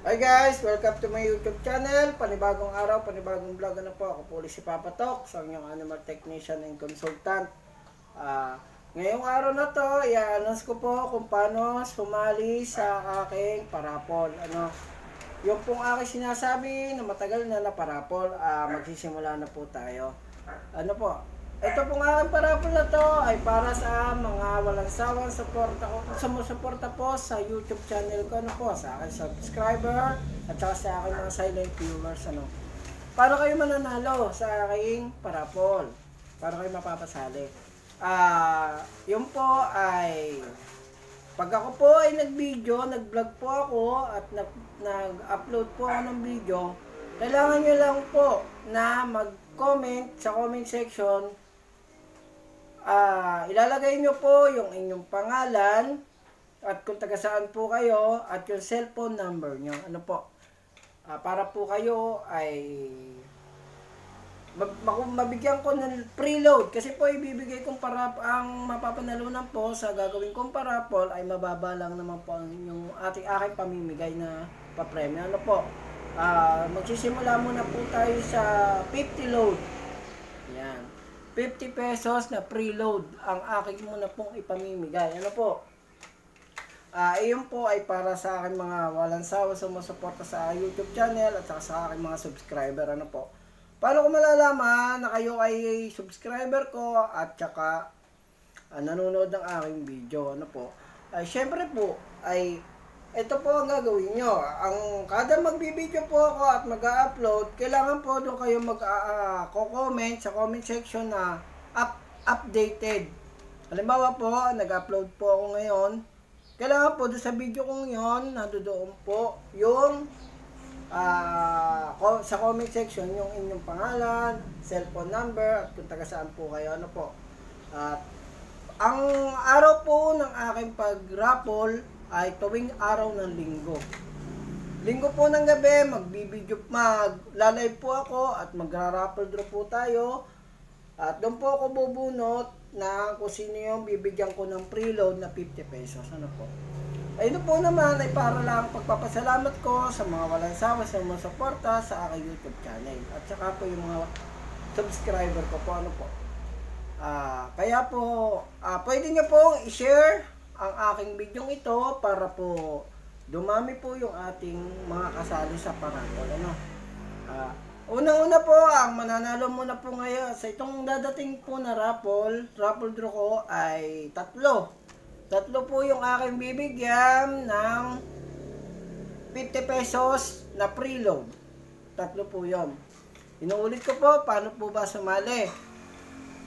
Hi guys! Welcome to my YouTube channel. Panibagong araw, panibagong vlog na po. Ako po ulit si Papa Tok, sa inyong animal technician and consultant. Ngayong araw na to, i-announce ko po kung paano sumali sa aking parapol. Yung pong aking sinasabi na matagal na parapol, magsisimula na po tayo. Ito pong aking parapol na to ay para sa mga walang sawang sumusuporta po sa YouTube channel ko, sa aking subscriber at saka sa aking mga silent viewers. Para kayo mananalo sa aking parapol, para kayo mapapasali. Yun po ay pag ako po ay nag-video, nag-vlog po ako at nag-upload po ako ng video, kailangan nyo lang po na mag-comment sa comment section. Ilalagay nyo po yung inyong pangalan at kung taga saan po kayo at yung cellphone number nyo. Para po kayo ay mabigyan ko ng preload, kasi po ibibigay kong ang mapapanalunan po sa gagawin kong parapol ay mababa lang naman po yung aking pamimigay na papremyo. Magsisimula muna po tayo sa 50 load. Yan, 50 pesos na preload ang aking muna pong ipamimigay. Iyon po ay para sa aking mga walang sawa sumusuporta sa YouTube channel at sa aking mga subscriber. Paano ko malalaman na kayo ay subscriber ko at saka nanonood ng aking video? Syempre po ay ito po ang gagawin nyo. Kada magbibideo po ako at mag-upload, kailangan po doon kayo mag-comment sa comment section na updated. Halimbawa po, nag-upload po ako ngayon, kailangan po doon sa video kong yon, nandoon po yung sa comment section yung inyong pangalan, cellphone number at kung taga saan po kayo. At ang araw po ng aking pag-raffle ay tuwing araw ng linggo. Linggo po ng gabi, magla-live po ako at magra-raffle draw po tayo. At doon po ako bubunot na kung sino yung bibigyan ko ng preload na 50 pesos. Ayun po naman ay para lang pagpapasalamat ko sa mga walang sawa sa mga suporta sa aking YouTube channel. At saka po yung mga subscriber ko po. Kaya po, pwede nyo po i-share ang aking video ito para po dumami po yung ating mga kasali sa parapol. Una-una po, ang mananalo muna po ngayon sa itong dadating po na raffle draw ko ay tatlo po yung aking bibigyan ng 50 pesos na preload. Tatlo po yun. Inuulit ko po, paano po ba sumali?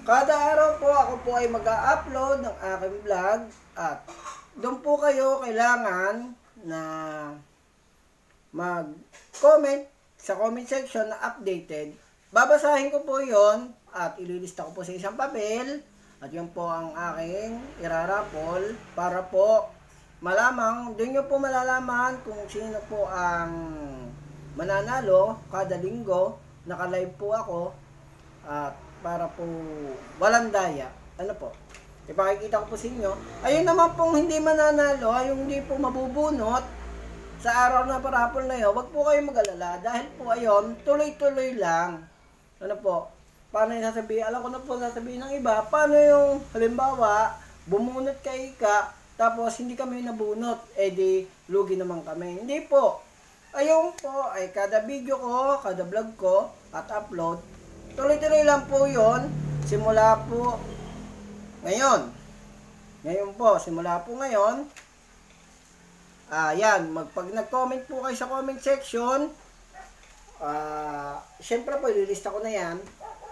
Kada araw po ako po ay mag-upload ng aking vlog at doon po kayo kailangan na mag-comment sa comment section na updated. Babasahin ko po yon at ililista ko po sa isang papel at yun po ang aking irarapol para po malamang, doon nyo po malalaman kung sino po ang mananalo. Kada linggo naka-live po ako at para po walang daya. Ipakikita ko po sa inyo. Ayun naman pong hindi mananalo, yung hindi po mabubunot sa araw na parapol na yun, wag po kayo mag-alala dahil po ayun, tuloy-tuloy lang. Paano yung sasabihin? Alam ko na po sasabihin ng iba, paano yung halimbawa, bumunot kay Ika, tapos hindi kami nabunot, di lugi naman kami. Hindi po. Ayun po ay kada video ko, kada vlog ko at upload, tuloy-tuloy lang po yon. Simula po ngayon. Ngayon po, simula po ngayon. Pag nag-comment po kayo sa comment section, syempre po, ililista ko na yan.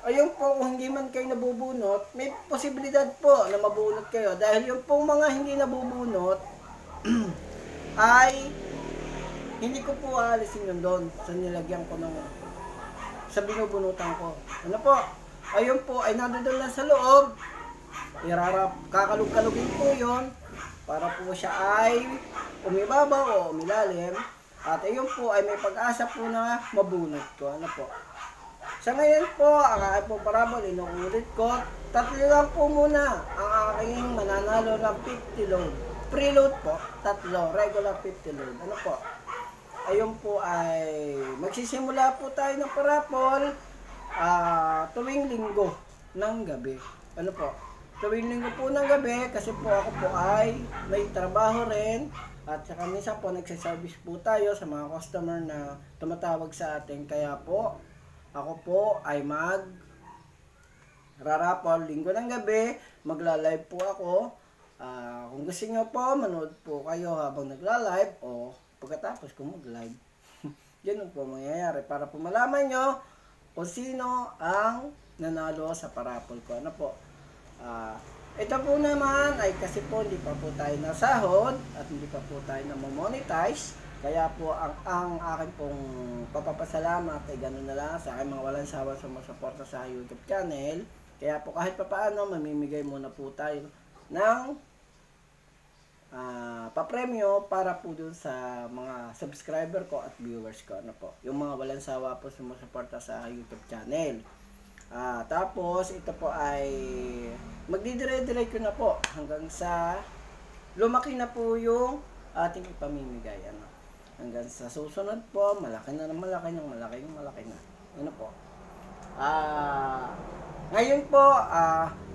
Ayun po, kung hindi man kayo nabubunot, may posibilidad po na mabunot kayo. Dahil yung pong mga hindi nabubunot, ay hindi ko po aalisin yun doon sa nilagyan ko sa binubunutan ko. Ayun po, ay nandoon lang sa loob. Kakalug-kalugin po yun para po siya ay umibabaw o umilalim. At ayun po ay may pag-asa po na mabunot ko. Sa ngayon po, ang aking po parabol, inuulit ko, tatlo lang po muna ang aking mananalo ng 50 load. Preload po, tatlo, regular 50 load. ngayon po ay magsisimula po tayo ng parapol tuwing linggo ng gabi. Ano po? Tuwing linggo po ng gabi kasi po ako po ay may trabaho rin at saka minsan po nagsaservice po tayo sa mga customer na tumatawag sa atin. Kaya po ako po ay rarapol linggo ng gabi, magla-live po ako. Kung gusto nyo po, manood po kayo habang nagla-live o pagkatapos kung mag-live. Ganun po mangyayari para po malaman nyo kung sino ang nanalo sa parapol ko. Ano po? Ito po naman ay kasi po hindi pa po tayo nasahod at hindi pa po tayo na-monetize. Kaya po ang akin pong papapasalamat ay gano'n na lang sa aking mga walang sawa sumusuporta sa YouTube channel. Kaya po kahit pa paano, mamimigay muna po tayo ng papremyo para po dun sa mga subscriber ko at viewers ko. Ano po? Yung mga walang sawa po sumusuporta sa YouTube channel. Tapos ito po ay magdidire-direct ko na po hanggang sa lumaki na po yung ating ipamimigay. Ano? Hanggang sa susunod po, malaki na malaki na. Ano po? Ngayon po,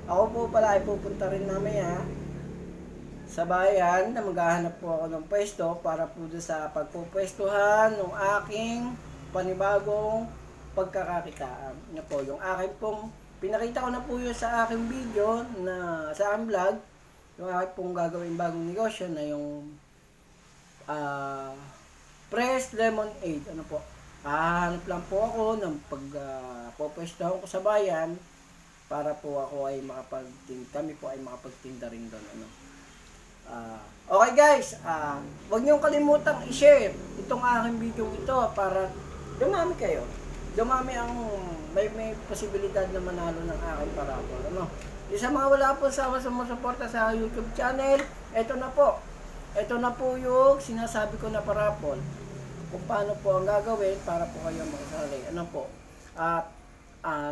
ako po pala ay pupunta rin mamaya sa bayan na maghahanap po ako ng pwesto para po doon sa pagpupwestuhan ng aking panibagong pagkakakitaan. Ano po, yung aking pong, pinakita ko na po yun sa aking video, sa aking vlog, yung aking pong gagawin bagong negosyo na yung Press Lemonade. Ano po, hahanap lang po ako ng pagpupwestuhan ko sa bayan para po ako ay kami po ay makapagtinda rin doon. Ano? Okay guys, huwag niyong kalimutang i-share itong aking video ito para dumami kayo. Dumami ang may posibilidad na manalo ng aking parapol. Ano? Sa mga wala po sumusuporta sa YouTube channel, ito na po. Ito na po yung sinasabi ko na parapol. Kung paano po ang gagawin para po kayo makasali. Ano po? At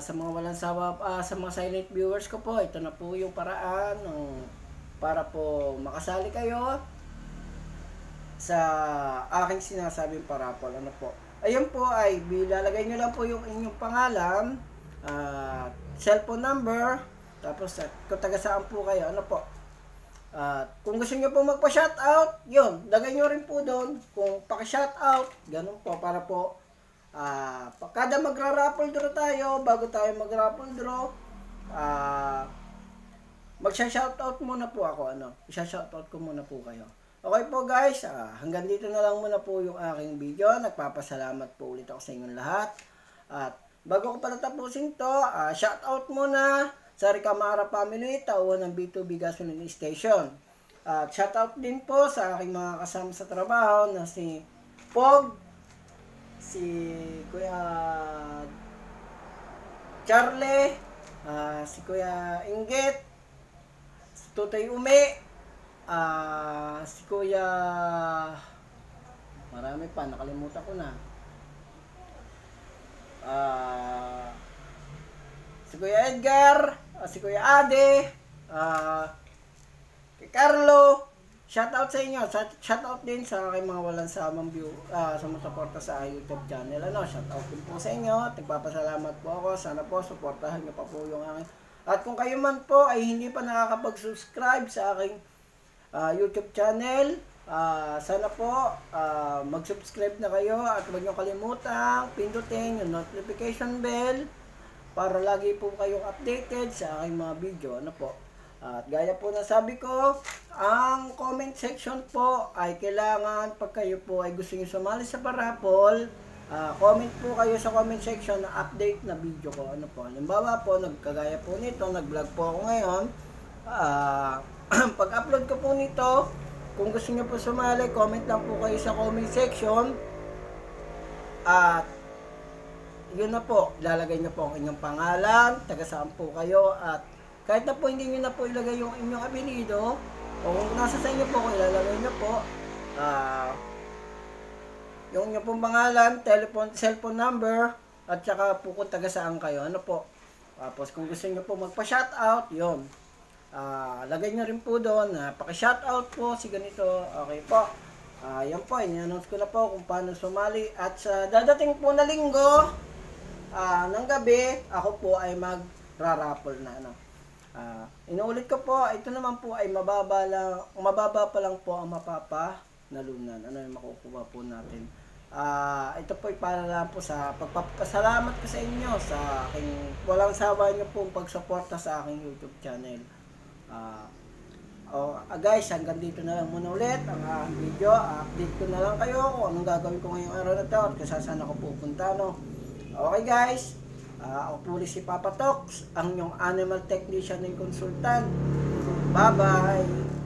sa mga walang sawa, sa mga silent viewers ko po, ito na po yung paraan para po makasali kayo sa aking sinasabing parapol. Ano po? Ayun po ay bilalagay nyo lang po yung inyong pangalan, cellphone number, tapos kung taga saan po kayo. Ano po? Kung gusto nyo po magpa-shoutout, yun, lagay nyo rin po doon. Kung paki-shoutout, ganun po, para po kada magra-raffle draw tayo, bago tayo mag-raffle draw, magsha-shoutout muna po ako. Isha-shoutout ko muna po kayo. Okay po guys, hanggang dito na lang muna po yung aking video. Nagpapasalamat po ulit ako sa inyong lahat. At bago ko pala tapusin to, shoutout muna sa Ricamara family, tauhan ng B2B Gasoline Station. At shoutout din po sa aking mga kasama sa trabaho na si Pog, si Kuya Charlie, si Kuya Inggit, si Tutoy Umi, si Kuya, marami pa, nakalimutan ko na, si Kuya Edgar, si Kuya Ade, kay Carlo. Shoutout sa inyo. Shoutout din sa aking mga walang samang sumusuporta sa YouTube channel. Shoutout din po sa inyo. Nagpapasalamat po ako. Sana po suportahan niyo pa po yung aking. At kung kayo man po ay hindi pa nakakapag-subscribe sa aking YouTube channel, sana po mag-subscribe na kayo at huwag niyo kalimutan pindutin yung notification bell para lagi po kayong updated sa aking mga video. Ano po? At gaya po na sabi ko, ang comment section po ay kailangan pag kayo po ay gusto nyo sumali sa parapol, comment po kayo sa comment section na update na video ko. Ano po? Halimbawa po, nagkagaya po nito, nag-vlog po ako ngayon. Pag-upload ko po nito, kung gusto nyo po sumali, comment lang po kayo sa comment section. At yun na po, ilalagay nyo po ang inyong pangalan, taga saan po kayo, at kahit na po hindi nyo na po ilagay yung inyong apelido, o kung nasa sa inyo po, kung ilalagay nyo po, yung inyong pong pangalan, cellphone number, at saka po kung taga saan kayo. Ano po? Tapos kung gusto nyo po magpa-shoutout, yun. Lagay nyo rin po doon, paki-shoutout po si ganito. Okay po. Yan po, in-announce ko na po kung paano sumali. At sa dadating po na linggo, ng gabi, ako po ay mag-raffle na. Inuulit ko po, ito naman po ay mababa pa lang po ang mapapanalunan. Ano yung makukuha po natin. Ito po ay para lang po sa pagpapasalamat ko sa inyo sa aking walang sawa nyo pong pagsuporta sa aking YouTube channel. Guys, hanggang dito na lang muna ulit ang video. Update ko na lang kayo kung anong gagawin ko ngayong araw na to at kung saan ako pupunta, no? Okay guys, ako po si Papa Tox, ang inyong animal technician and consultant. Bye bye!